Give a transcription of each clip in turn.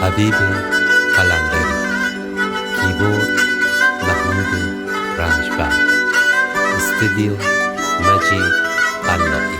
Habibi Kalandari, Keyboard Mahmoud Rajbag, Studio Majid Pallavi,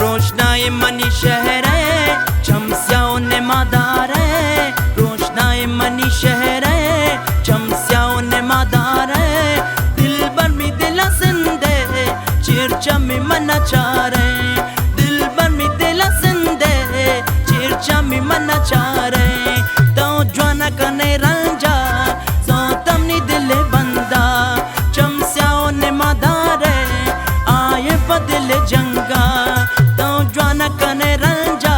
रोशनाई मनी शहर है, चमस्याओं ने मादार है। रोशनाई मनी शहर है, चमस्याओं ने मादार है। दिल भर में दिला सिंधे, चिरचा में मना चारे। दिल भर में दिला सिंधे, चिरचा में मना चारे। तो ज्वाना कने रंजा, सो तमनी दिल बंदा। चमस्याओं ने मादार है, आए बदल जंगा। ज्वाना कने रंजा,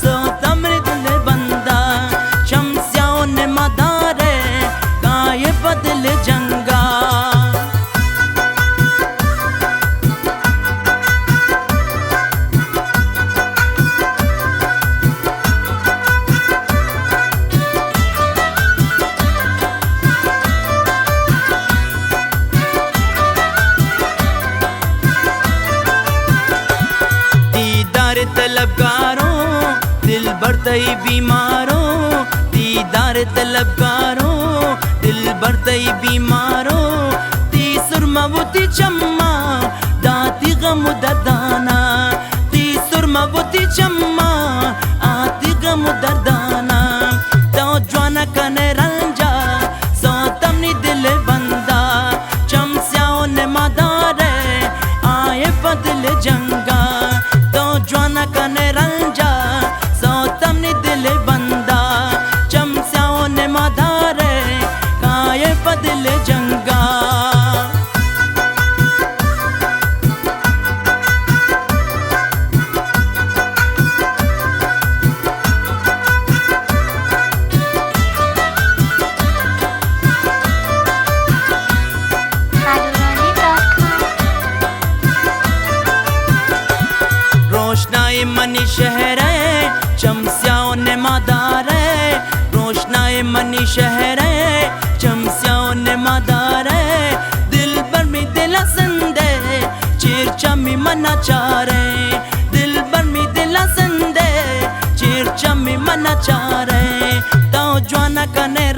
सो तमरे दिल बंदा। शमस्याओं ने मदारे, काये बदल जंगा। तलबगारों दिल बरतई बीमारों, दीदार तलबगारों दिल बरतई बीमारों। ती सुरमवती चम्मा दाती गम दर्दाना। ती सुरमवती चम्मा आती गम दर्दाना। तो ज्वाना कने रंजा, सो तमनी दिल बंदा। चमस्याओं ने मदारे, आए बदल जंगा। ज्वाना कने रंजा, सो तमने दिल बंदा। चमस्याओं ने मदारे, काये बदल जंगा। रोशनाई मनी शहर है, चमस्याओं ने मादार है। रोशनाई मनी शहर है, चमस्याओं ने मादार है। दिल भर में दिला संदे, चिरचा में मना चारे। दिल भर में दिला संदे, चिरचा में मना चारे। तो ज्वाना कने